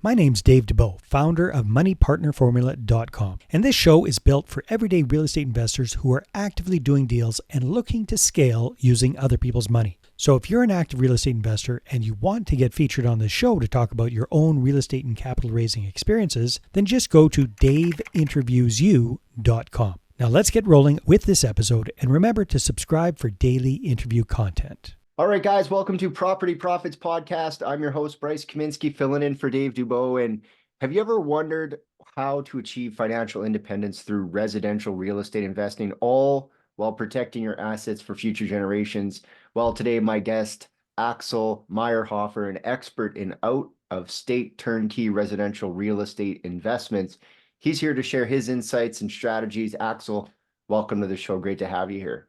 My name's Dave DeBow, founder of MoneyPartnerFormula.com, and this show is built for everyday real estate investors who are actively doing deals and looking to scale using other people's money. So if you're an active real estate investor and you want to get featured on this show to talk about your own real estate and capital raising experiences, then just go to daveinterviewsyou.com. Now let's get rolling with this episode, and remember to subscribe for daily interview content. All right, guys, welcome to Property Profits Podcast. I'm your host, Bryce Kaminsky, filling in for Dave DeBow. And have you ever wondered how to achieve financial independence through residential real estate investing, all while protecting your assets for future generations? Well, today, my guest, Axel Meierhoefer, an expert in out-of-state turnkey residential real estate investments. He's here to share his insights and strategies. Axel, welcome to the show. Great to have you here.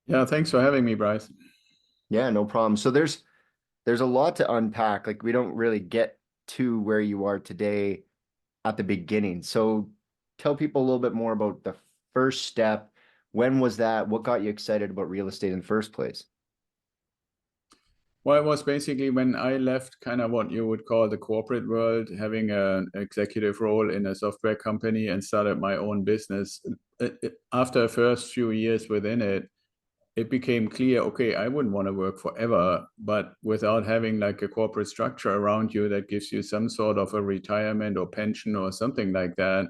Yeah, thanks for having me, Bryce. Yeah, no problem. So there's a lot to unpack. Like, we don't really get to where you are today at the beginning. So tell people a little bit more about the first step. When was that? What got you excited about real estate in the first place? Well, it was basically when I left kind of what you would call the corporate world, having an executive role in a software company and started my own business. After the first few years within it, it became clear, okay, I wouldn't want to work forever, but without having like a corporate structure around you that gives you some sort of a retirement or pension or something like that,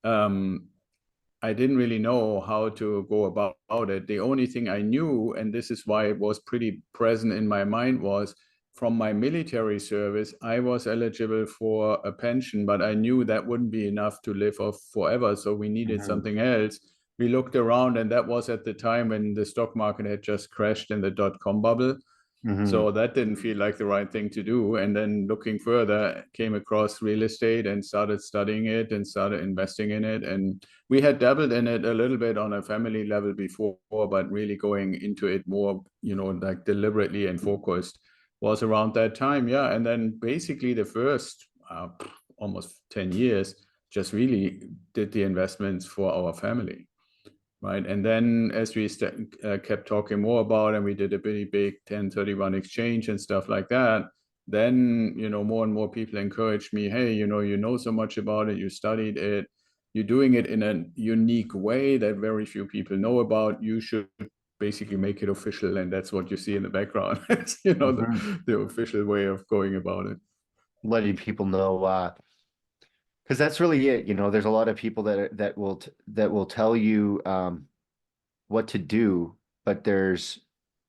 I didn't really know how to go about it. The only thing I knew, and this is why it was pretty present in my mind, was from my military service, I was eligible for a pension, but I knew that wouldn't be enough to live off forever. So we needed something else. We looked around, and that was at the time when the stock market had just crashed in the dot-com bubble. So that didn't feel like the right thing to do. And then looking further, came across real estate and started studying it and started investing in it. And we had dabbled in it a little bit on a family level before, but really going into it more, like deliberately and focused was around that time. Yeah. And then basically the first almost 10 years, just really did the investments for our family. Right. And then as we kept talking more about it, and we did a pretty big 1031 exchange and stuff like that, then, more and more people encouraged me, hey, you know so much about it, you studied it, you're doing it in a unique way that very few people know about, you should basically make it official. And that's what you see in the background. It's, the official way of going about it. Letting people know, because that's really it. There's a lot of people that will tell you what to do, but there's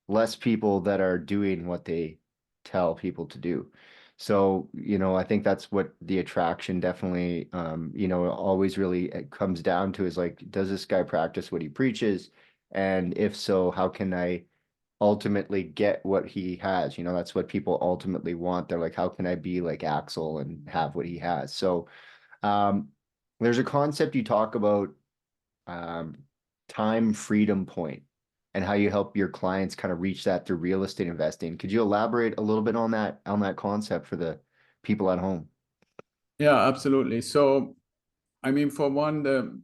less people that are doing what they tell people to do. So, I think that's what the attraction definitely, always really comes down to, is like, does this guy practice what he preaches? And if so, how can I ultimately get what he has? That's what people ultimately want. They're like, how can I be like Axel and have what he has? So there's a concept you talk about, time freedom point, and how you help your clients kind of reach that through real estate investing. Could you elaborate a little bit on that concept for the people at home? Yeah, absolutely. So, I mean, for one, the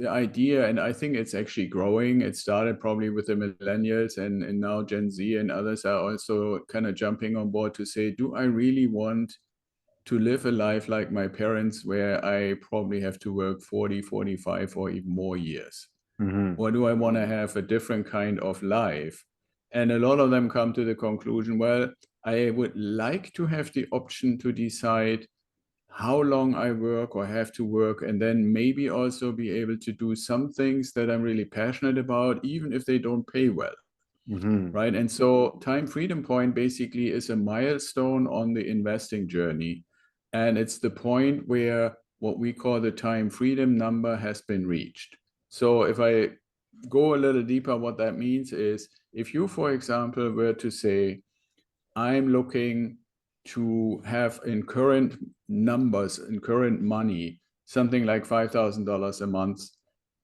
idea, and I think it's actually growing. It started probably with the millennials, and now Gen Z and others are also kind of jumping on board to say, do I really want to live a life like my parents, where I probably have to work 40, 45, or even more years? Or do I want to have a different kind of life? And a lot of them come to the conclusion, well, I would like to have the option to decide how long I work or have to work, and then maybe also be able to do some things that I'm really passionate about, even if they don't pay well. Right. And so time freedom point basically is a milestone on the investing journey. And it's the point where what we call the time freedom number has been reached. So if I go a little deeper, what that means is, if you, for example, were to say, I'm looking to have in current numbers, in current money, something like $5,000 a month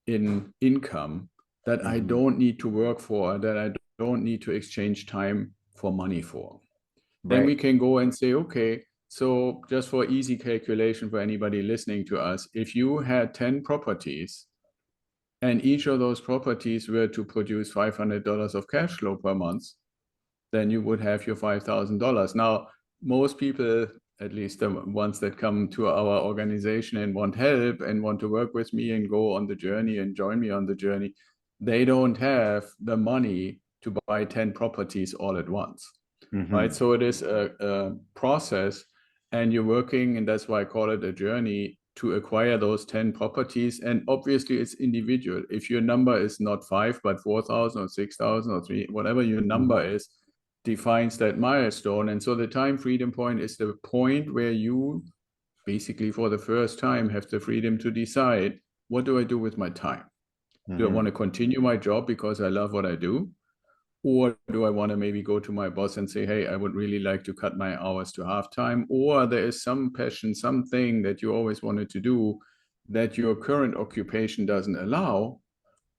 in income that I don't need to work for, that I don't need to exchange time for money for. Then we can go and say, okay, so just for easy calculation for anybody listening to us, if you had 10 properties and each of those properties were to produce $500 of cash flow per month, then you would have your $5,000. Now, most people at least the ones that come to our organization and want help and want to work with me and go on the journey and join me on the journey, they don't have the money to buy 10 properties all at once, right? So it is a process, and you're working, and that's why I call it a journey, to acquire those 10 properties. And obviously it's individual. If your number is not 5, but 4,000 or 6,000 or 3, whatever your number is, defines that milestone. And so the time freedom point is the point where you basically for the first time have the freedom to decide, what do I do with my time? Do I want to continue my job because I love what I do? Or do I want to maybe go to my boss and say, hey, I would really like to cut my hours to half time? Or there is some passion, something that you always wanted to do that your current occupation doesn't allow.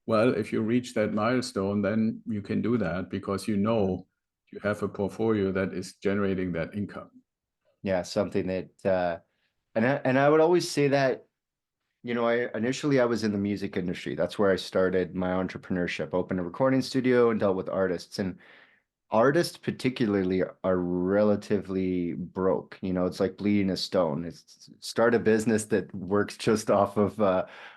Well, if you reach that milestone, then you can do that because you know you have a portfolio that is generating that income. Yeah, something that, and I would always say that, you know, I was in the music industry. That's where I started my entrepreneurship, opened a recording studio and dealt with artists. And artists particularly are relatively broke. You know, it's like bleeding a stone. It's start a business that works just off of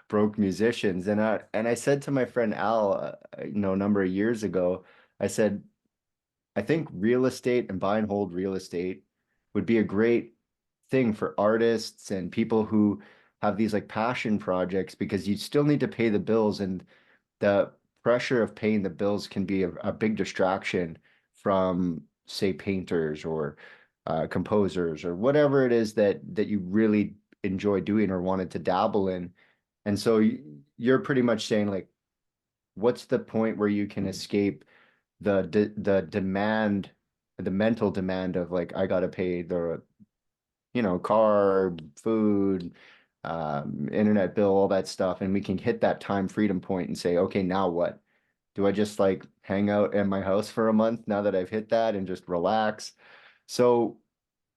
broke musicians. And I said to my friend Al, you know, a number of years ago, I said, I think real estate and buy and hold real estate would be a great thing for artists and people who have these like passion projects, because you still need to pay the bills, and the pressure of paying the bills can be a big distraction from, say, painters or composers or whatever it is that you really enjoy doing or wanted to dabble in. And so you're pretty much saying, like, what's the point where you can escape the demand, the mental demand of like, I gotta pay the, you know, car, food, internet bill, all that stuff, and we can hit that time freedom point and say, okay, now what? Do I just like hang out in my house for a month now that I've hit that and just relax? So,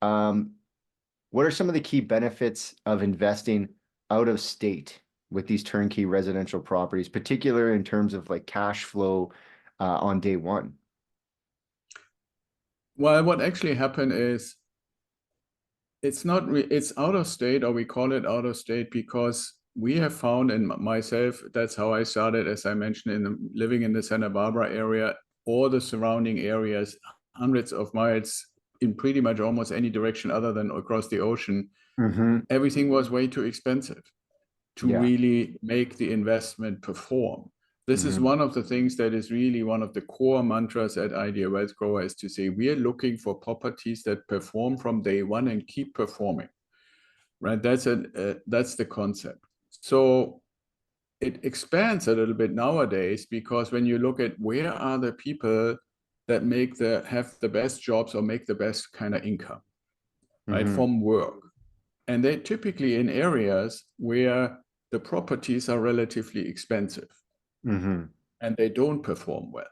what are some of the key benefits of investing out of state with these turnkey residential properties, particularly in terms of like cash flow on day one? Well, what actually happened is it's out of state, or we call it out of state because we have found, and myself, that's how I started, as I mentioned, living in the Santa Barbara area, or the surrounding areas, hundreds of miles in pretty much almost any direction other than across the ocean. Everything was way too expensive to really make the investment perform. This is one of the things that is really one of the core mantras at Idea Wealth Grower, is to say we are looking for properties that perform from day one and keep performing, right? That's the concept. So it expands a little bit nowadays, because when you look at where are the people that have the best jobs or make the best kind of income, right, from work, and they're typically in areas where the properties are relatively expensive. And they don't perform well.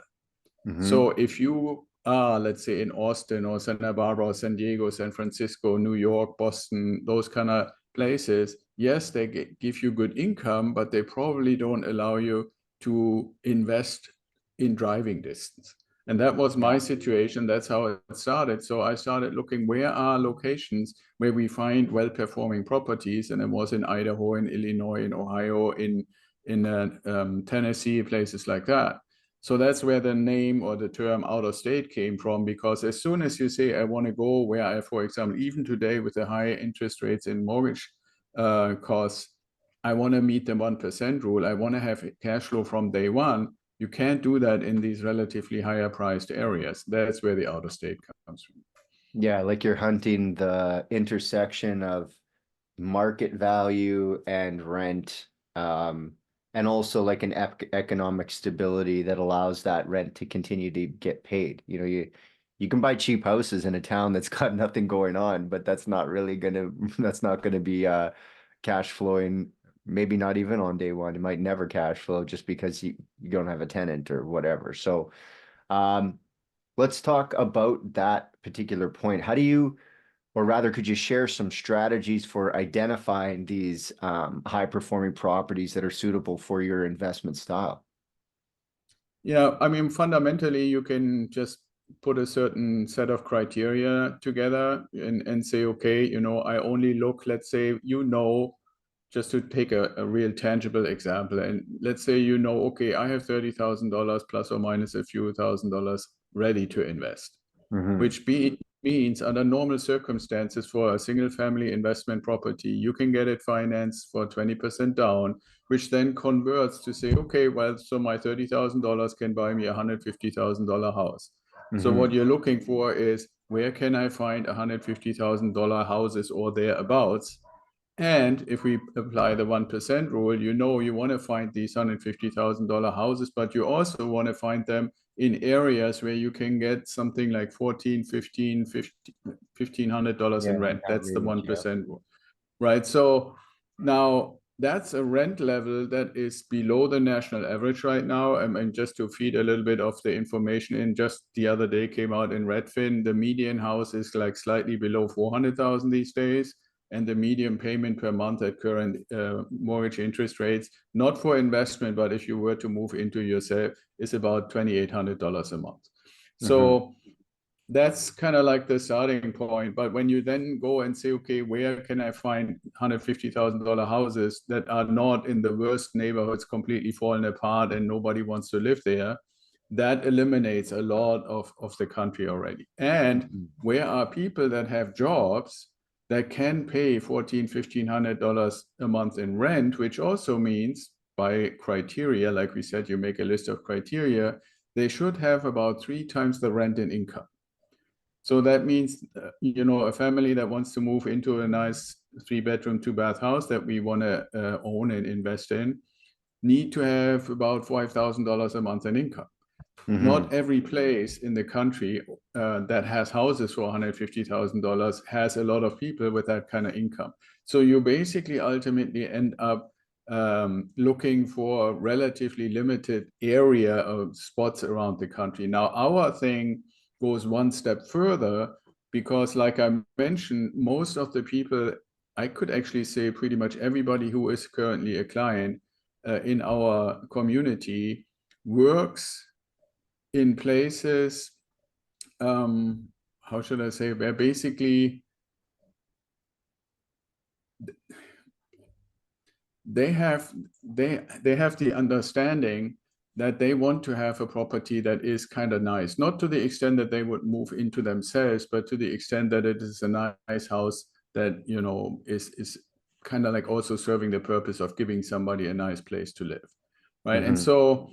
So if you are, let's say, in Austin or Santa Barbara or San Diego, San Francisco, New York, Boston, those kind of places, yes, they give you good income, but they probably don't allow you to invest in driving distance. And that was my situation. That's how it started. So I started looking, where are locations where we find well-performing properties? And it was in Idaho, in Illinois, in Ohio, in Tennessee, places like that. So that's where the name or the term out of state came from, because as soon as you say, I want to go where I, for example, even today with the high interest rates in mortgage costs, I want to meet the 1% rule. I want to have cash flow from day one. You can't do that in these relatively higher priced areas. That's where the out of state comes from. Yeah, like you're hunting the intersection of market value and rent, and also like an economic stability that allows that rent to continue to get paid. You know, you can buy cheap houses in a town that's got nothing going on, but that's not gonna be cash flowing, maybe not even on day one. It might never cash flow just because you don't have a tenant or whatever. So let's talk about that particular point. How do you, or rather, could you share some strategies for identifying these high-performing properties that are suitable for your investment style? Yeah, I mean, fundamentally, you can just put a certain set of criteria together and say, okay, you know, I only look, let's say, you know, just to take a real tangible example, and let's say, you know, okay, I have $30,000 plus or minus a few $1,000 ready to invest, which means under normal circumstances for a single family investment property, you can get it financed for 20% down, which then converts to say, okay, well, so my $30,000 can buy me a $150,000 house. So what you're looking for is, where can I find $150,000 houses or thereabouts? And if we apply the 1% rule, you know, you want to find these $150,000 houses, but you also want to find them in areas where you can get something like $1,500 in rent. That's the 1% rule, right? So now that's a rent level that is below the national average right now. And just to feed a little bit of the information in, just the other day came out in Redfin, the median house is like slightly below 400,000 these days. And the median payment per month at current mortgage interest rates, not for investment, but if you were to move into yourself, is about $2,800 a month. So that's kind of like the starting point. But when you then go and say, okay, where can I find $150,000 houses that are not in the worst neighborhoods, completely falling apart and nobody wants to live there, that eliminates a lot of the country already. And where are people that have jobs that can pay $1,400-$1,500 a month in rent, which also means, by criteria, like we said, you make a list of criteria, they should have about 3 times the rent in income. So that means, you know, a family that wants to move into a nice 3-bedroom, 2-bath house that we want to own and invest in, need to have about $5,000 a month in income. Not every place in the country that has houses for $150,000 has a lot of people with that kind of income. So you basically ultimately end up looking for a relatively limited area of spots around the country. Now, our thing goes one step further, because like I mentioned, most of the people, I could actually say pretty much everybody who is currently a client in our community works in places, how should I say, where basically they have the understanding that they want to have a property that is kind of nice, not to the extent that they would move into themselves, but to the extent that it is a nice house that, you know, is kind of like also serving the purpose of giving somebody a nice place to live, right? And so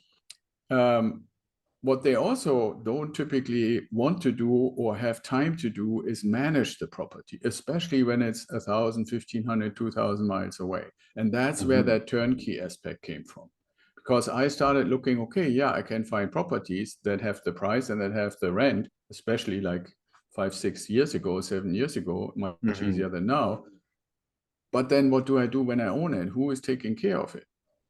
what they also don't typically want to do or have time to do is manage the property, especially when it's 1,000, 1,500, 2,000 miles away. And that's where that turnkey aspect came from. Because I started looking, okay, yeah, I can find properties that have the price and that have the rent, especially like 5, 6 years ago, 7 years ago, much easier than now. But then what do I do when I own it? Who is taking care of it?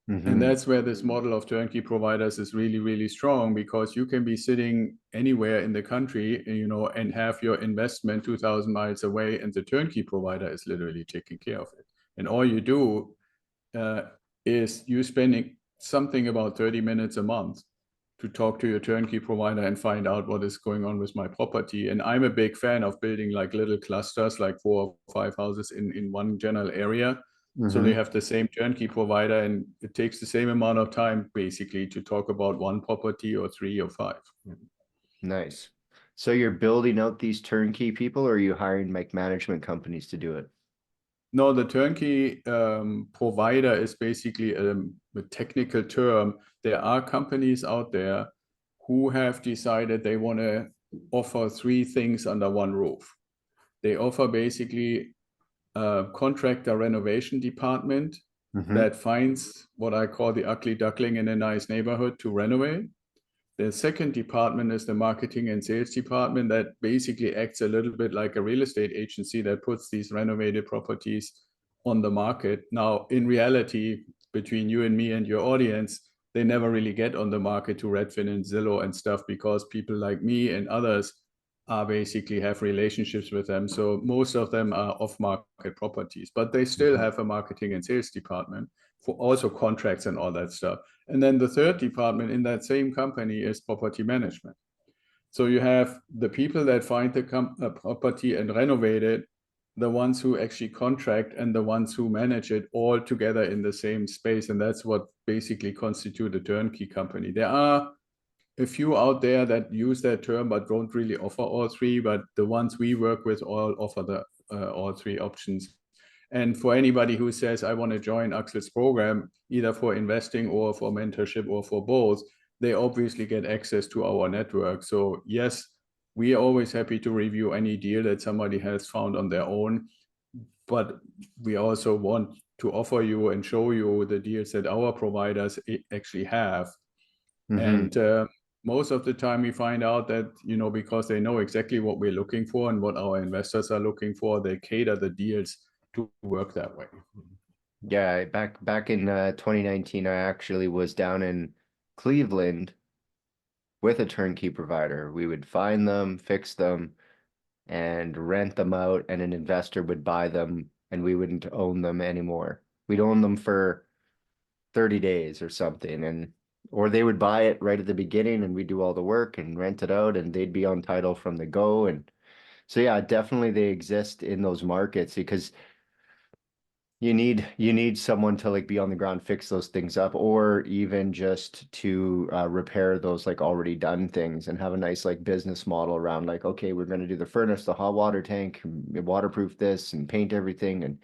And that's where this model of turnkey providers is really, really strong, because you can be sitting anywhere in the country, you know, and have your investment 2,000 miles away, and the turnkey provider is literally taking care of it. And all you do is you spending something about 30 minutes a month to talk to your turnkey provider and find out what is going on with my property. And I'm a big fan of building like little clusters, like 4 or 5 houses in one general area. So they have the same turnkey provider, and it takes the same amount of time basically to talk about one property or 3 or 5. Nice. So you're building out these turnkey people, or are you hiring like management companies to do it? No, the turnkey provider is basically a technical term. There are companies out there who have decided they want to offer 3 things under one roof. They offer basically a contractor renovation department that finds what I call the ugly duckling in a nice neighborhood to renovate. The second department is the marketing and sales department that basically acts a little bit like a real estate agency that puts these renovated properties on the market. Now, in reality, between you and me and your audience, they never really get on the market to Redfin and Zillow and stuff, because people like me and others are basically have relationships with them. So most of them are off-market properties, but they still have a marketing and sales department for also contracts and all that stuff. And then the third department in that same company is property management. So you have the people that find the property and renovate it, the ones who actually contract, and the ones who manage it all together in the same space. And that's what basically constitute a turnkey company. There are a few out there that use that term but don't really offer all three, but the ones we work with all offer the all three options. And for anybody who says, I want to join Axel's program, either for investing or for mentorship or for both, they obviously get access to our network. So yes, we are always happy to review any deal that somebody has found on their own, but we also want to offer you and show you the deals that our providers actually have. And most of the time we find out that, because they know exactly what we're looking for and what our investors are looking for, they cater the deals to work that way. Yeah, back in 2019, I actually was down in Cleveland with a turnkey provider. We would find them, fix them, and rent them out, and an investor would buy them, and we wouldn't own them anymore. We'd own them for 30 days or something, or they would buy it right at the beginning, and we'd do all the work and rent it out, and they'd be on title from the go. And so yeah, definitely they exist in those markets, because you need someone to like be on the ground, fix those things up, or even just to repair those like already done things, and have a nice like business model around like, okay, we're going to do the furnace, the hot water tank, waterproof this, and paint everything, and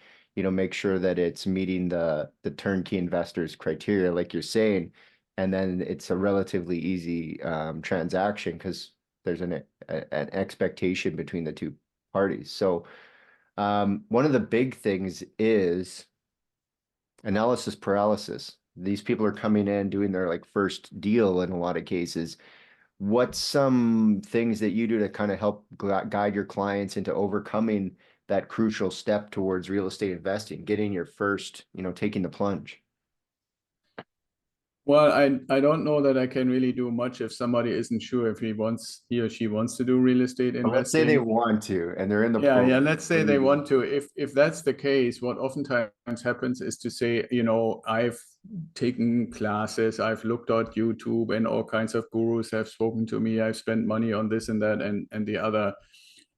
make sure that it's meeting the turnkey investors criteria, like you're saying. And then it's a relatively easy transaction, because there's an expectation between the two parties. So one of the big things is analysis paralysis. These people are coming in doing their like first deal in a lot of cases. What's some things that you do to kind of help guide your clients into overcoming that crucial step towards real estate investing, getting your first, taking the plunge? Well, I don't know that I can really do much if somebody isn't sure if he or she wants to do real estate investing. Let's say they want to, and they're in the Yeah, program. let's say they want to. If that's the case, what oftentimes happens is to say, I've taken classes, I've looked at YouTube, and all kinds of gurus have spoken to me. I've spent money on this and that and the other.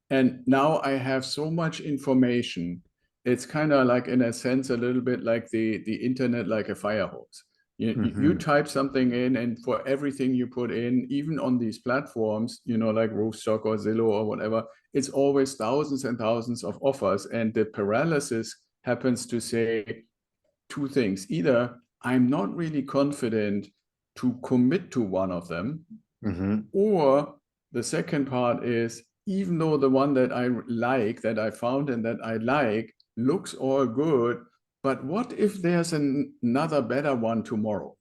And now I have so much information. It's kind of like, in a sense, a little bit like the internet, like a fire hose. You type something in, and for everything you put in, even on these platforms, like Roofstock or Zillow or whatever, it's always thousands and thousands of offers. And the paralysis happens to say two things. Either I'm not really confident to commit to one of them, or the second part is, even though the one that I like, that I found and that I like, looks all good, but what if there's another better one tomorrow?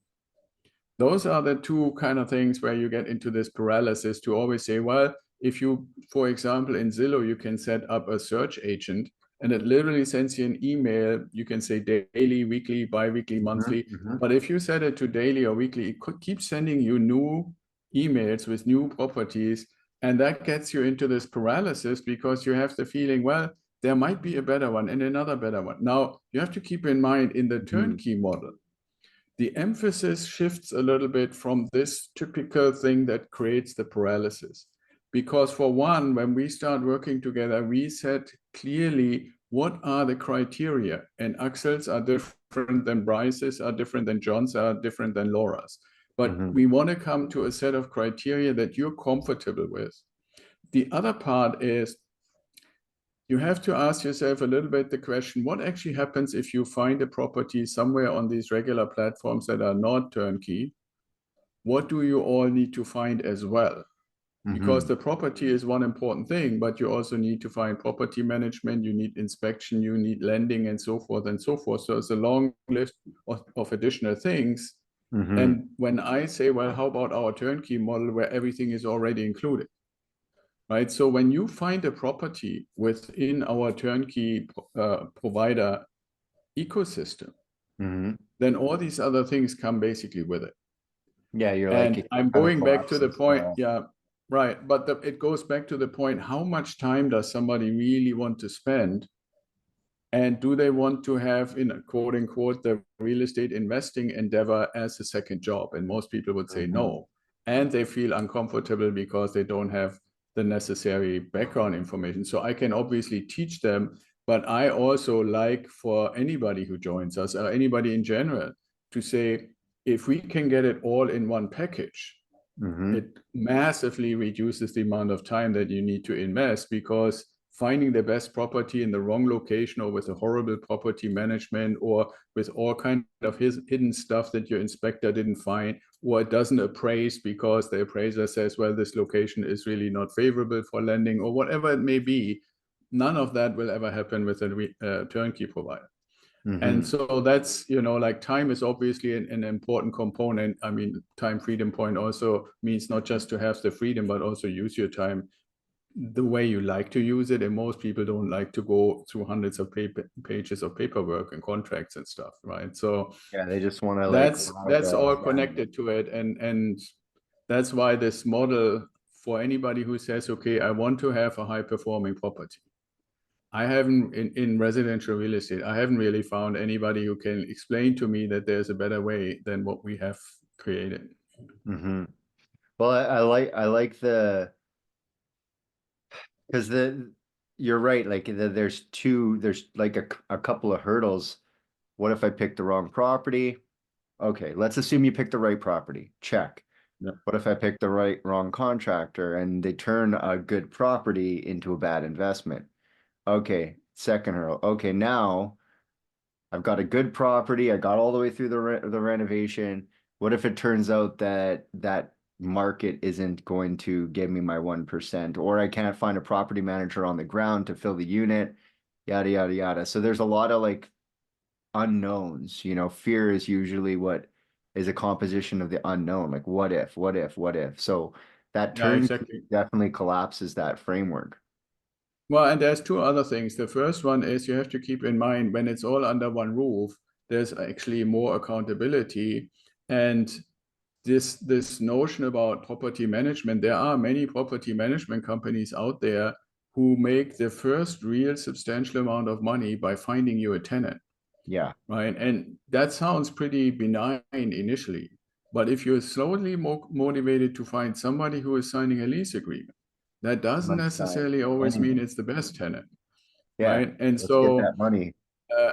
Those are the two kind of things where you get into this paralysis, to always say, well, if you, for example, in Zillow, you can set up a search agent, and it literally sends you an email. You can say daily, weekly, bi-weekly, monthly. But if you set it to daily or weekly, it could keep sending you new emails with new properties. And that gets you into this paralysis, because you have the feeling, well, there might be a better one and another better one. Now, you have to keep in mind, in the turnkey model, the emphasis shifts a little bit from this typical thing that creates the paralysis. Because for one, when we start working together, we set clearly what are the criteria. And Axel's are different than Bryce's, are different than John's, are different than Laura's. But we want to come to a set of criteria that you're comfortable with. The other part is, you have to ask yourself a little bit the question, what actually happens if you find a property somewhere on these regular platforms that are not turnkey? What do you all need to find as well? Because the property is one important thing, but you also need to find property management, you need inspection, you need lending, and so forth and so forth. So it's a long list of additional things. And when I say, well, how about our turnkey model where everything is already included? Right. So when you find a property within our turnkey provider ecosystem, then all these other things come basically with it. Yeah, you're and like, I'm going back to the point. Yeah, right. But it goes back to the point, how much time does somebody really want to spend? And do they want to have, in a quote unquote, the real estate investing endeavor as a second job? And most people would say no. and they feel uncomfortable because they don't have the necessary background information. So I can obviously teach them, but I also like for anybody who joins us or anybody in general to say, if we can get it all in one package, it massively reduces the amount of time that you need to invest, because finding the best property in the wrong location or with a horrible property management or with all kind of hidden stuff that your inspector didn't find, or it doesn't appraise because the appraiser says, well, this location is really not favorable for lending, or whatever it may be, none of that will ever happen with a turnkey provider. And so that's, like time is obviously an important component. I mean, time freedom point also means not just to have the freedom, but also use your time the way you like to use it. And most people don't like to go through hundreds of pages of paperwork and contracts and stuff, right? So Yeah, they just want to that's all connected to it. And that's why this model, for anybody who says, okay, I want to have a high performing property, I haven't in residential real estate, I haven't really found anybody who can explain to me that there's a better way than what we have created. Well, I like the, because you're right, like there's like a couple of hurdles. What if I pick the wrong property? Okay, let's assume you picked the right property. Check. Yeah. What if I pick the wrong contractor and they turn a good property into a bad investment? Okay, second hurdle. Okay, now I've got a good property. I got all the way through the renovation. What if it turns out that that market isn't going to give me my 1%, or I can't find a property manager on the ground to fill the unit, yada, yada, yada. So there's a lot of like unknowns. Fear is usually what is a composition of the unknown. Like what if, what if, what if? So that Exactly. definitely collapses that framework. Well, and there's two other things. The first one is you have to keep in mind, when it's all under one roof, there's actually more accountability. And this notion about property management, there are many property management companies out there who make the first real substantial amount of money by finding you a tenant. Yeah. Right. And that sounds pretty benign initially. But if you're slowly motivated to find somebody who is signing a lease agreement, that doesn't necessarily always mean it's the best tenant. Yeah. Right. And Let's so get that money.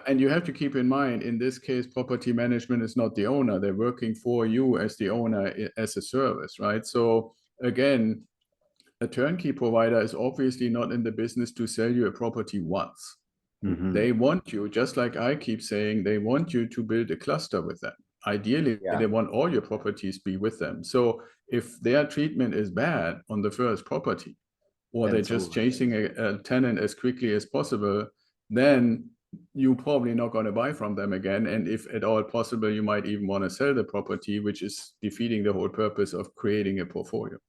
And you have to keep in mind, in this case, property management is not the owner. They're working for you as the owner as a service, right? So again, a turnkey provider is obviously not in the business to sell you a property once. They want you, just like I keep saying, they want you to build a cluster with them. Ideally, they want all your properties be with them. So if their treatment is bad on the first property, or they're just chasing a tenant as quickly as possible, then you're probably not going to buy from them again. And if at all possible, you might even want to sell the property, which is defeating the whole purpose of creating a portfolio.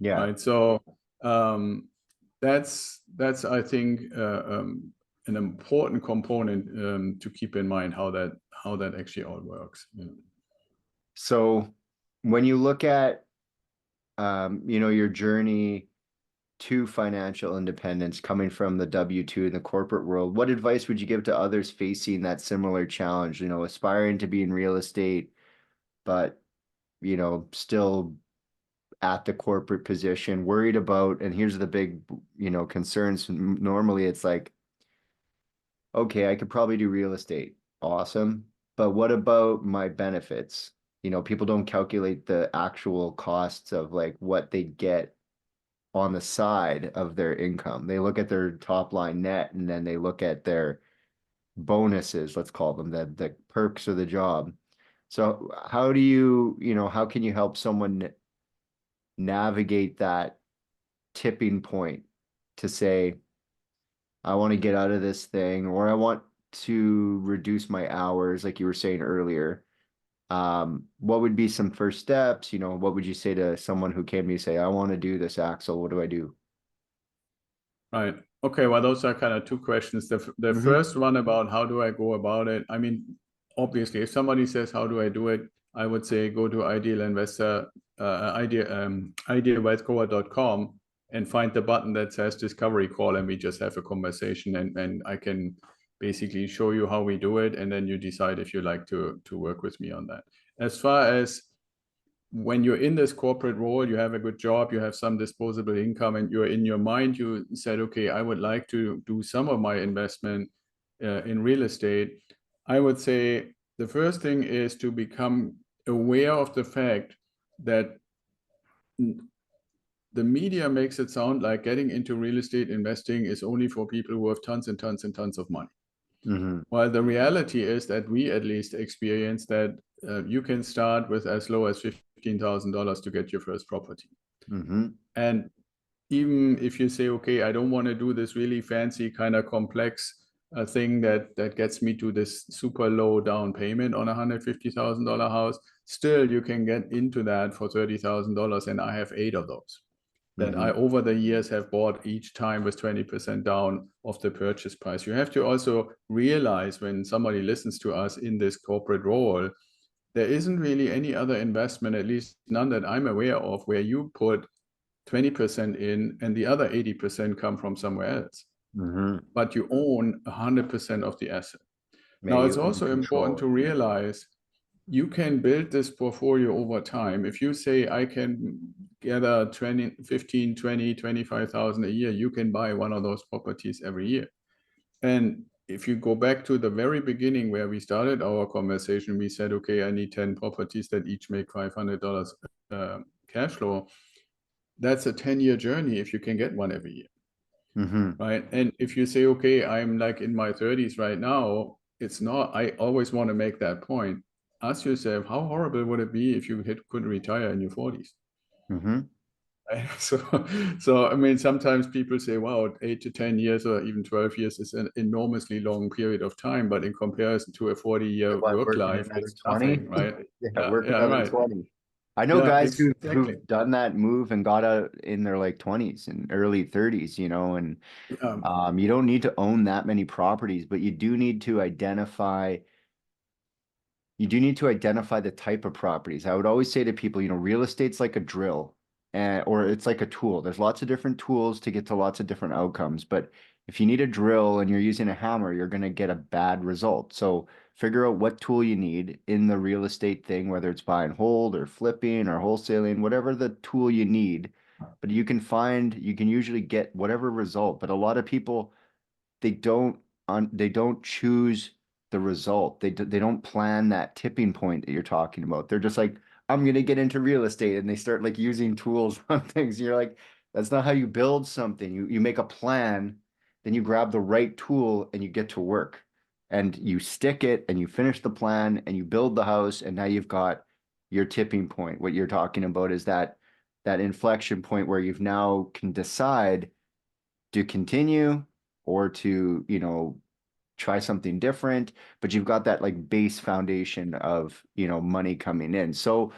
Yeah. Right. So that's I think an important component to keep in mind, how that actually all works. So when you look at your journey to financial independence, coming from the W-2 in the corporate world, what advice would you give to others facing that similar challenge, aspiring to be in real estate, but, still at the corporate position, worried about, and here's the big, concerns. Normally it's like, okay, I could probably do real estate. Awesome. But what about my benefits? People don't calculate the actual costs of like what they get on the side of their income. They look at their top line net, and then they look at their bonuses, let's call them, the perks of the job. So how do how can you help someone navigate that tipping point to say, I want to get out of this thing, or I want to reduce my hours, like you were saying earlier? What would be some first steps? What would you say to someone who came to you say, I want to do this, Axel, what do I do? Right. Okay. Well, those are kind of two questions. The first one about how do I go about it? I mean, obviously, if somebody says, how do I do it? I would say go to idealwealthgrower.com and find the button that says discovery call, and we just have a conversation, and I can basically show you how we do it, and then you decide if you like to work with me on that. As far as when you're in this corporate role, you have a good job, you have some disposable income, and you're in your mind, you said, okay, I would like to do some of my investment in real estate. I would say the first thing is to become aware of the fact that the media makes it sound like getting into real estate investing is only for people who have tons and tons and tons of money. Mm-hmm. While the reality is that we at least experience that you can start with as low as $15,000 to get your first property. Mm-hmm. And even if you say, okay, I don't want to do this really fancy kind of complex thing that gets me to this super low down payment on a $150,000 house, still you can get into that for $30,000. And I have 8 of those that Mm-hmm. I, over the years, have bought each time with 20% down of the purchase price. You have to also realize when somebody listens to us in this corporate role, there isn't really any other investment, at least none that I'm aware of, where you put 20% in and the other 80% come from somewhere else. Mm-hmm. But you own 100% of the asset. Yeah, Now, you it's own also important control. to realize you can build this portfolio over time. If you say, I can gather 20, 15, 20, 25,000 a year, you can buy one of those properties every year. And if you go back to the very beginning where we started our conversation, we said, okay, I need 10 properties that each make $500 cash flow. That's a 10-year journey if you can get one every year. Mm-hmm. Right. And if you say, okay, I'm like in my 30s right now, it's not, I always want to make that point. Ask yourself, how horrible would it be if you could retire in your 40s? Mm-hmm. Right? So I mean, sometimes people say, wow, 8 to 10 years or even 12 years is an enormously long period of time, but in comparison to a 40-year What, work working life, another it's 20? nothing, right? Yeah, Yeah, work yeah, another right. 20. I know Yeah, guys exactly. who've done that move and got out in their like 20s and early 30s, you know, and you don't need to own that many properties, but you do need to identify the type of properties. I would always say to people, you know, real estate's like a drill or it's like a tool. There's lots of different tools to get to lots of different outcomes. But if you need a drill and you're using a hammer, you're going to get a bad result. So figure out what tool you need in the real estate thing, whether it's buy and hold or flipping or wholesaling, whatever the tool you need. But you can usually get whatever result. But a lot of people, they don't choose the result. They don't plan that tipping point that you're talking about. They're just like, I'm gonna get into real estate, and they start like using tools on things. You're like, that's not how you build something. You make a plan, then you grab the right tool and you get to work. And you stick it and you finish the plan and you build the house, and now you've got your tipping point. What you're talking about is that inflection point where you've now can decide to continue or to, you know, try something different, but you've got that like base foundation of, you know, money coming in. So,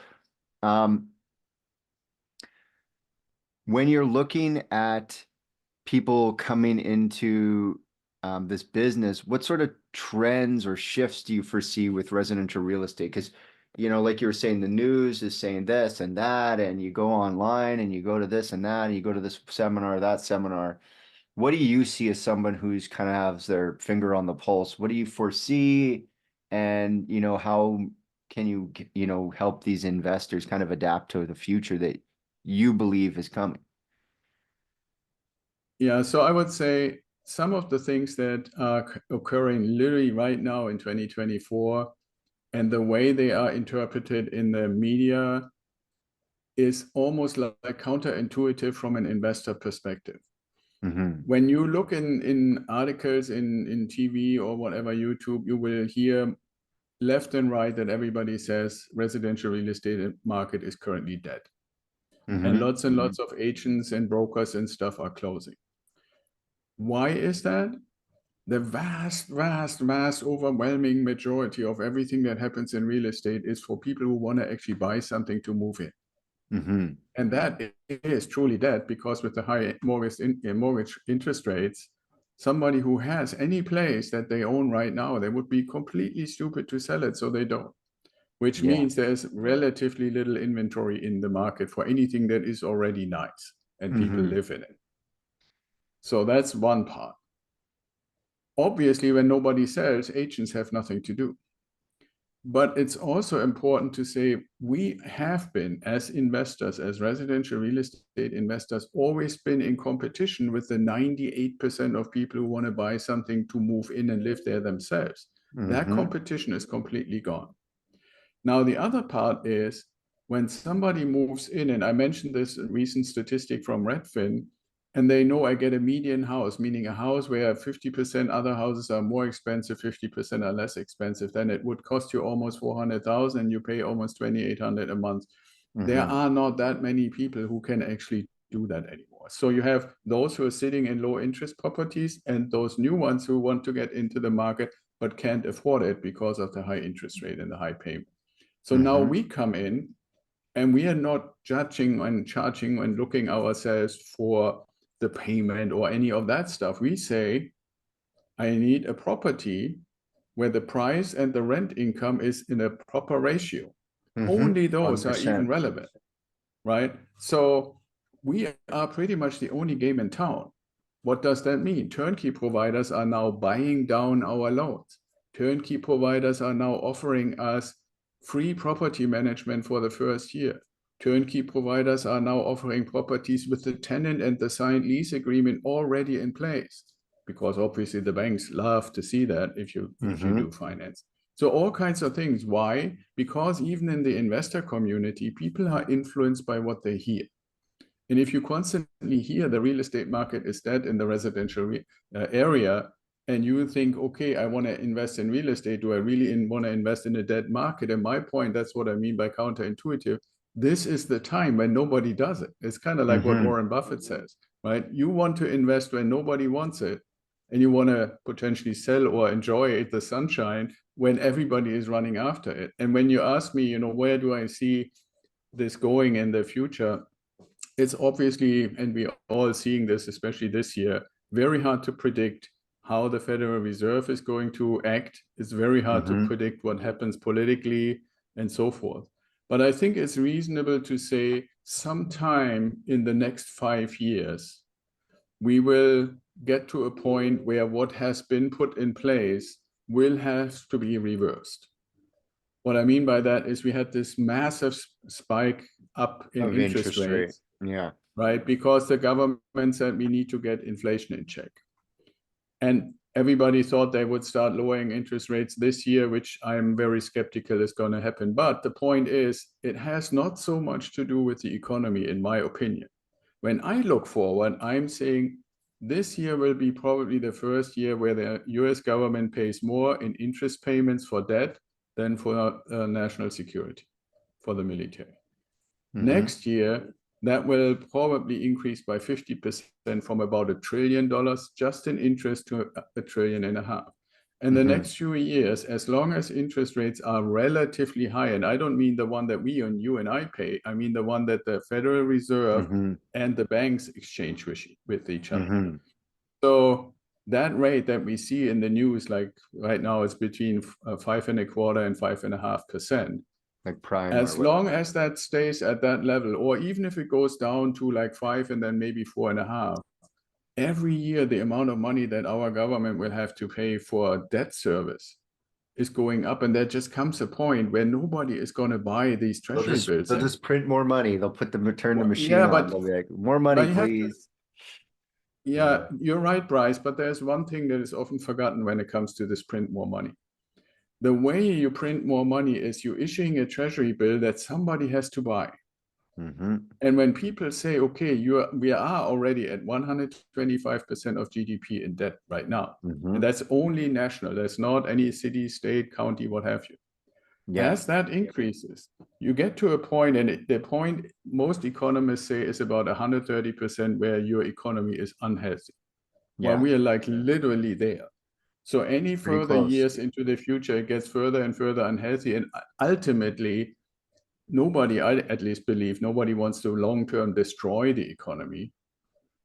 um, when you're looking at people coming into this business, what sort of trends or shifts do you foresee with residential real estate? Because, you know, like you were saying, the news is saying this and that, and you go online and you go to this and that, and you go to this seminar, that seminar. What do you see as someone who's kind of has their finger on the pulse? What do you foresee? And, you know, how can you, you know, help these investors kind of adapt to the future that you believe is coming? Yeah, so I would say some of the things that are occurring literally right now in 2024 and the way they are interpreted in the media is almost like counterintuitive from an investor perspective. Mm-hmm. When you look in articles in TV or whatever, YouTube, you will hear left and right that everybody says residential real estate market is currently dead. And Mm-hmm. lots of agents and brokers and stuff are closing. Why is that? The vast, overwhelming majority of everything that happens in real estate is for people who want to actually buy something to move in. Mm-hmm. And that is truly dead because with the high mortgage interest rates, somebody who has any place that they own right now, they would be completely stupid to sell it, so they don't. Which Yeah. means there's relatively little inventory in the market for anything that is already nice and people Mm-hmm. live in it. So that's one part. Obviously, when nobody sells, agents have nothing to do. But it's also important to say we have been, as investors, as residential real estate investors, always been in competition with the 98% of people who want to buy something to move in and live there themselves. That competition is completely gone. Now, the other part is when somebody moves in, and I mentioned this recent statistic from Redfin, and they know I get a median house, meaning a house where 50% other houses are more expensive, 50% are less expensive, then it would cost you almost 400,000 and you pay almost 2,800 a month. There are not that many people who can actually do that anymore. So you have those who are sitting in low interest properties and those new ones who want to get into the market but can't afford it because of the high interest rate and the high payment. So now we come in and we are not judging and charging and looking ourselves for the payment or any of that stuff. We say, I need a property where the price and the rent income is in a proper ratio. Only those 100%. Are even relevant, right? So we are pretty much the only game in town. What does that mean? Turnkey providers are now buying down our loans. Turnkey providers are now offering us free property management for the first year. Turnkey providers are now offering properties with the tenant and the signed lease agreement already in place, because obviously the banks love to see that if you do finance. So all kinds of things. Why? Because even in the investor community, people are influenced by what they hear. And if you constantly hear the real estate market is dead in the residential area, and you think, okay, I want to invest in real estate. Do I really want to invest in a dead market? And my point, that's what I mean by counterintuitive. This is the time when nobody does it. It's kind of like what Warren Buffett says, right? You want to invest when nobody wants it, and you want to potentially sell or enjoy the sunshine when everybody is running after it. And when you ask me, where do I see this going in the future? It's obviously, and we're all seeing this, especially this year, very hard to predict how the Federal Reserve is going to act. It's very hard to predict what happens politically and so forth. But I think it's reasonable to say sometime in the next 5 years, we will get to a point where what has been put in place will have to be reversed. What I mean by that is we had this massive spike up in interest rates. Yeah. Right? Because the government said we need to get inflation in check. And everybody thought they would start lowering interest rates this year, which I'm very skeptical is going to happen. But the point is, it has not so much to do with the economy, in my opinion. When I look forward, I'm saying this year will be probably the first year where the US government pays more in interest payments for debt than for national security, for the military. Next year, that will probably increase by 50% from about $1 trillion just in interest to $1.5 trillion. And the next few years, as long as interest rates are relatively high, and I don't mean the one that we and you and I pay, I mean the one that the Federal Reserve and the banks exchange with each other. So that rate that we see in the news, like right now, is between 5.25% and 5.5%. Like prime. As long as that stays at that level, or even if it goes down to like 5 and then maybe 4.5, every year the amount of money that our government will have to pay for debt service is going up, and there just comes a point where nobody is going to buy these treasury bills. They'll just print more money. They'll turn the machine on. They'll be like, more money, please. You're right, Bryce. But there's one thing that is often forgotten when it comes to this print more money. The way you print more money is you issuing a treasury bill that somebody has to buy. And when people say, okay, we are already at 125% of GDP in debt right now. And that's only national. There's not any city, state, county, what have you. As that increases, you get to a point, and the point most economists say is about 130% where your economy is unhealthy. Well, we are like literally there. So any further years into the future, it gets further and further unhealthy. And ultimately, nobody, I at least believe, nobody wants to long-term destroy the economy.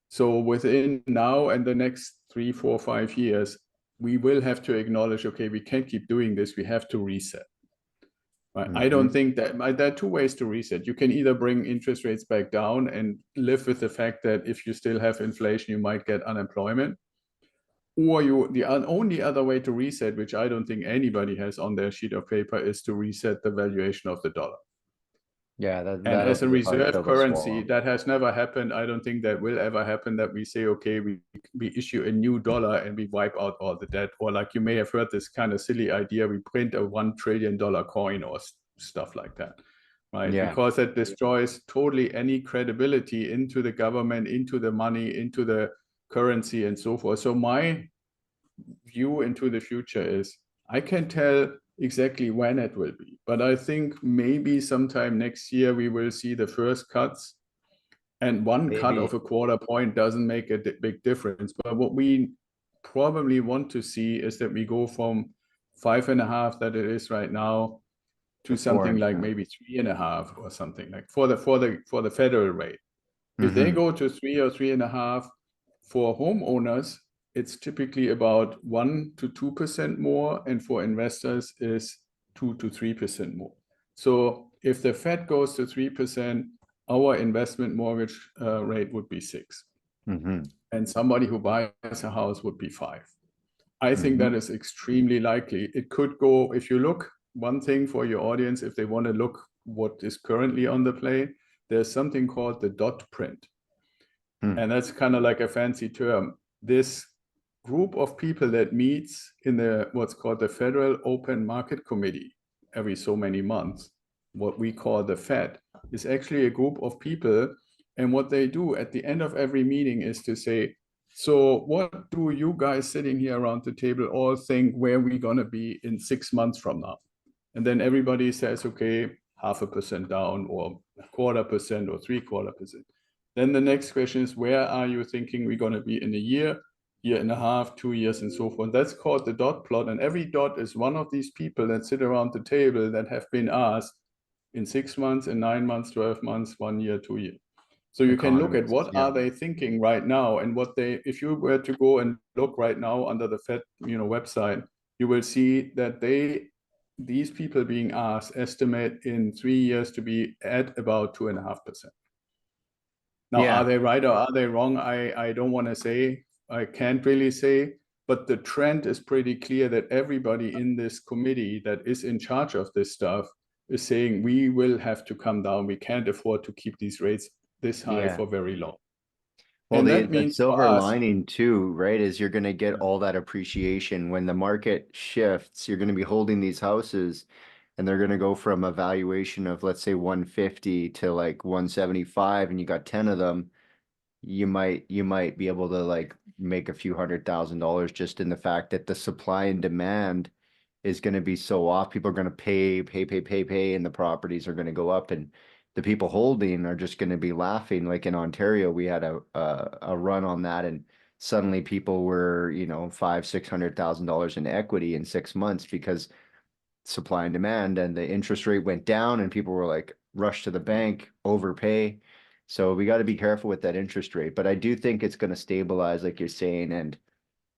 So within now and the next 3, 4, 5 years, we will have to acknowledge, okay, we can't keep doing this. We have to reset. Right? I don't think that there are two ways to reset. You can either bring interest rates back down and live with the fact that if you still have inflation, you might get unemployment. Or the only other way to reset, which I don't think anybody has on their sheet of paper, is to reset the valuation of the dollar. Yeah, And that'll as a be a hard reserve pill to currency, swallow. that has never happened. I don't think that will ever happen, that we say, okay, we issue a new dollar and we wipe out all the debt. Or like you may have heard this kind of silly idea, we print a $1 trillion coin or stuff like that, right? Yeah. Because that destroys totally any credibility into the government, into the money, into the currency and so forth. So my view into the future is, I can tell exactly when it will be, but I think maybe sometime next year we will see the first cuts, and one cut of Maybe. a quarter point doesn't make a big difference. But what we probably want to see is that we go from 5.5 that it is right now to something like 4.5. maybe 3.5 or something, like for the federal rate. If they Mm-hmm. go to 3 or 3.5, for homeowners, it's typically about 1 to 2% more, and for investors is 2 to 3% more. So if the Fed goes to 3%, our investment mortgage rate would be 6, Mm-hmm. and somebody who buys a house would be 5. I think that is extremely likely. It could go, if you look, one thing for your audience, if they want to look what is currently on the play, there's something called the dot print. And that's kind of like a fancy term. This group of people that meets in the what's called the Federal Open Market Committee every so many months, what we call the Fed, is actually a group of people. And what they do at the end of every meeting is to say, so what do you guys sitting here around the table all think where we're going to be in 6 months from now? And then everybody says, okay, 0.5% down, or 0.25% or 0.75%. Then the next question is, where are you thinking we're going to be in a year, year and a half, 2 years, and so forth? That's called the dot plot. And every dot is one of these people that sit around the table that have been asked in 6 months, in 9 months, 12 months, 1 year, 2 years. So you can look at what are they thinking right now, and what they, if you were to go and look right now under the Fed, website, you will see that these people being asked estimate in 3 years to be at about 2.5%. Now, Yeah. are they right or are they wrong? I don't want to say. I can't really say. But the trend is pretty clear that everybody in this committee that is in charge of this stuff is saying we will have to come down. We can't afford to keep these rates this high for very long. Well, And the that means for silver us, lining too, right, is you're going to get all that appreciation when the market shifts. You're going to be holding these houses, and they're going to go from a valuation of, let's say, 150 to like 175, and you got 10 of them. You might be able to like make a few $100,000 just in the fact that the supply and demand is going to be so off. People are going to pay, and the properties are going to go up, and the people holding are just going to be laughing. Like in Ontario, we had a run on that, and suddenly people were, $500,000-$600,000 in equity in 6 months because supply and demand, and the interest rate went down, and people were like rush to the bank, overpay. So we got to be careful with that interest rate. But I do think it's going to stabilize, like you're saying, and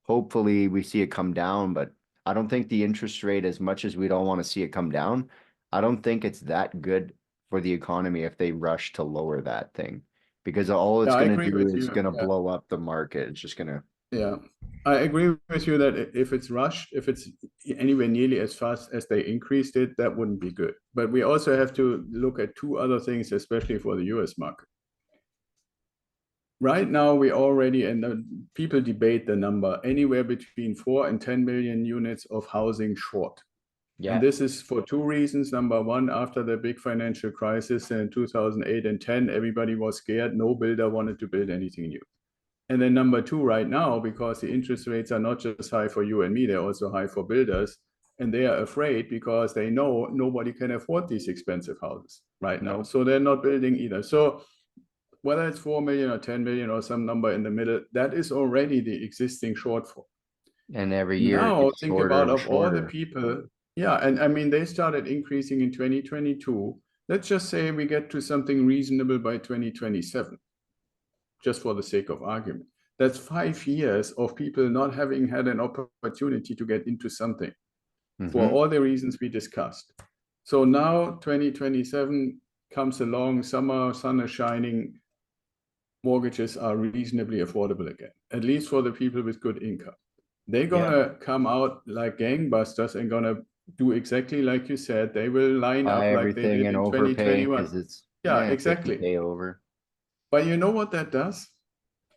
hopefully we see it come down. But I don't think the interest rate, as much as we don't want to see it come down, I don't think it's that good for the economy if they rush to lower that thing, because all it's yeah, I going to agree do with is you. going to Yeah. blow up the market. It's just going to. Yeah, I agree with you that if it's rushed, if it's anywhere nearly as fast as they increased it, that wouldn't be good. But we also have to look at two other things, especially for the US market. Right now, we already, and people debate the number, anywhere between 4 and 10 million units of housing short. Yeah. And this is for two reasons. Number one, after the big financial crisis in 2008 and 10, everybody was scared. No builder wanted to build anything new. And then number two, right now, because the interest rates are not just high for you and me, they're also high for builders. And they are afraid because they know nobody can afford these expensive houses right now. So they're not building either. So whether it's 4 million or 10 million or some number in the middle, that is already the existing shortfall. And every year it Now gets think shorter about and of all the shorter. people. Yeah, and I mean, they started increasing in 2022. Let's just say we get to something reasonable by 2027, just for the sake of argument. That's 5 years of people not having had an opportunity to get into something for all the reasons we discussed. So now 2027 comes along, summer, sun is shining, mortgages are reasonably affordable again, at least for the people with good income. they're gonna come out like gangbusters and gonna do exactly like you said. They will line Buy up like they everything did and in overpay 2021. because it's Yeah, yeah, exactly. 50K over. But you know what that does?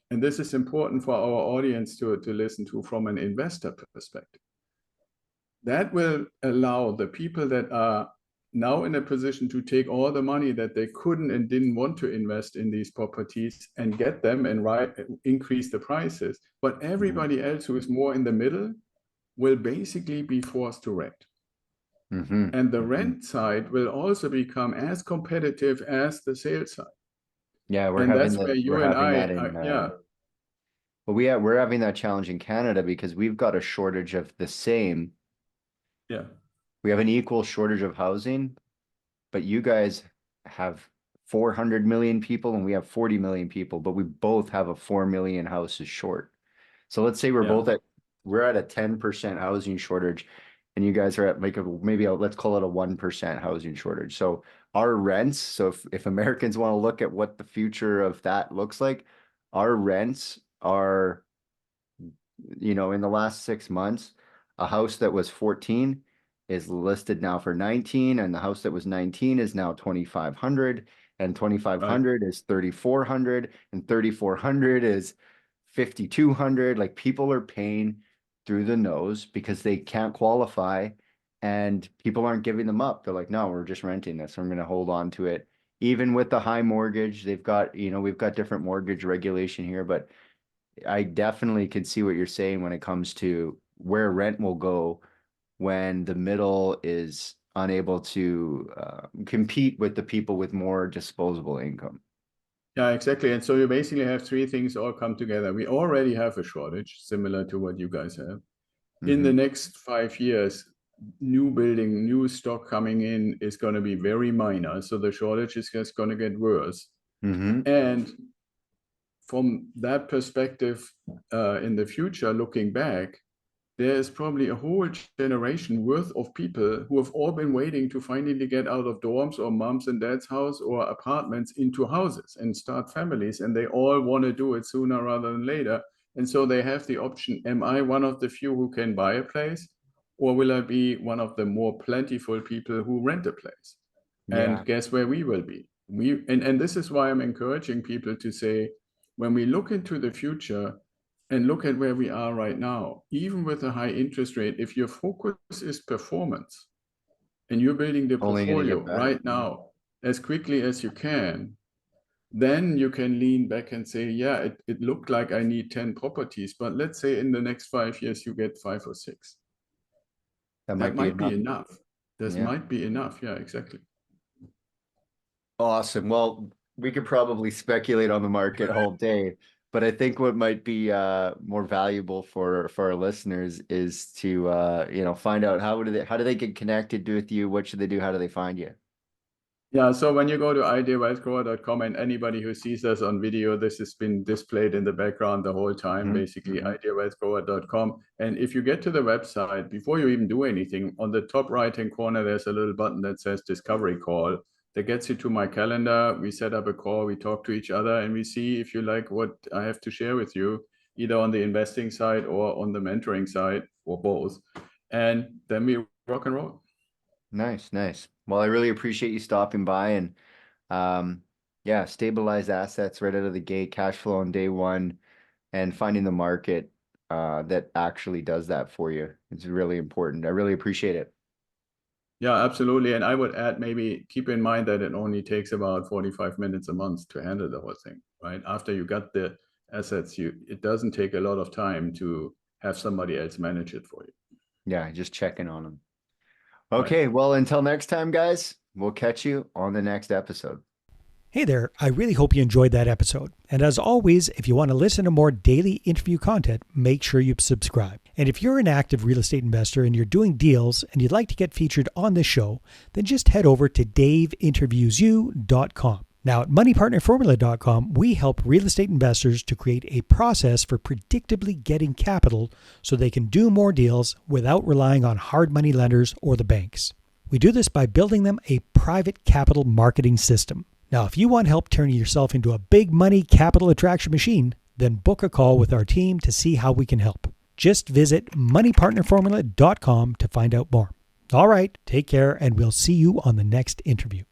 And this is important for our audience to listen to from an investor perspective. That will allow the people that are now in a position to take all the money that they couldn't and didn't want to invest in these properties and get them and increase the prices. But everybody else who is more in the middle will basically be forced to rent. Mm-hmm. And the Mm-hmm. rent side will also become as competitive as the sales side. Yeah, And that's where you we're and having I that in are, yeah. Well, we're having that challenge in Canada because we've got a shortage of the same. Yeah. We have an equal shortage of housing, but you guys have 400 million people and we have 40 million people, but we both have a 4 million houses short. So let's say we're at a 10% housing shortage and you guys are at let's call it a 1% housing shortage. So our rents, so if Americans want to look at what the future of that looks like, our rents are, in the last 6 months, a house that was 14 is listed now for 19, and the house that was 19 is now 2,500, and 2,500 is 3,400, and 3,400 is 5,200. Like, people are paying through the nose because they can't qualify, and people aren't giving them up. They're like, no, we're just renting this. I'm going to hold on to it. Even with the high mortgage, we've got different mortgage regulation here, but I definitely can see what you're saying when it comes to where rent will go when the middle is unable to compete with the people with more disposable income. Yeah, exactly. And so you basically have three things all come together. We already have a shortage, similar to what you guys have. In the next 5 years, new stock coming in is going to be very minor. So the shortage is just going to get worse. And from that perspective, in the future, looking back, there is probably a whole generation worth of people who have all been waiting to finally get out of dorms or mom's and dad's house or apartments into houses and start families. And they all want to do it sooner rather than later. And so they have the option, am I one of the few who can buy a place? Or will I be one of the more plentiful people who rent a place? And guess where we will be? And this is why I'm encouraging people to say, when we look into the future, and look at where we are right now, even with a high interest rate, if your focus is performance and you're building the portfolio right now as quickly as you can, then you can lean back and say, yeah, it looked like I need 10 properties, but let's say in the next 5 years, you get 5 or 6. That might be enough. This might be enough. Yeah, exactly. Awesome. Well, we could probably speculate on the market all day. But I think what might be more valuable for our listeners is to find out how do they get connected with you? What should they do? How do they find you? Yeah, so when you go to ideawealthgrower.com, and anybody who sees us on video, this has been displayed in the background the whole time, basically ideawealthgrower.com. And if you get to the website, before you even do anything, on the top right-hand corner, there's a little button that says Discovery Call. That gets you to my calendar. We set up a call, we talk to each other, and we see if you like what I have to share with you, either on the investing side or on the mentoring side, or both. And then we rock and roll. Nice. Well, I really appreciate you stopping by and stabilize assets right out of the gate, cash flow on day one, and finding the market that actually does that for you. It's really important. I really appreciate it. Yeah, absolutely. And I would add, maybe keep in mind that it only takes about 45 minutes a month to handle the whole thing, right? After you got the assets, it doesn't take a lot of time to have somebody else manage it for you. Yeah, just checking on them. Okay, well, until next time, guys, we'll catch you on the next episode. Hey there, I really hope you enjoyed that episode. And as always, if you want to listen to more daily interview content, make sure you subscribe. And if you're an active real estate investor and you're doing deals and you'd like to get featured on this show, then just head over to daveinterviewyou.com. Now at moneypartnerformula.com, we help real estate investors to create a process for predictably getting capital so they can do more deals without relying on hard money lenders or the banks. We do this by building them a private capital marketing system. Now, if you want help turning yourself into a big money capital attraction machine, then book a call with our team to see how we can help. Just visit moneypartnerformula.com to find out more. All right, take care, and we'll see you on the next interview.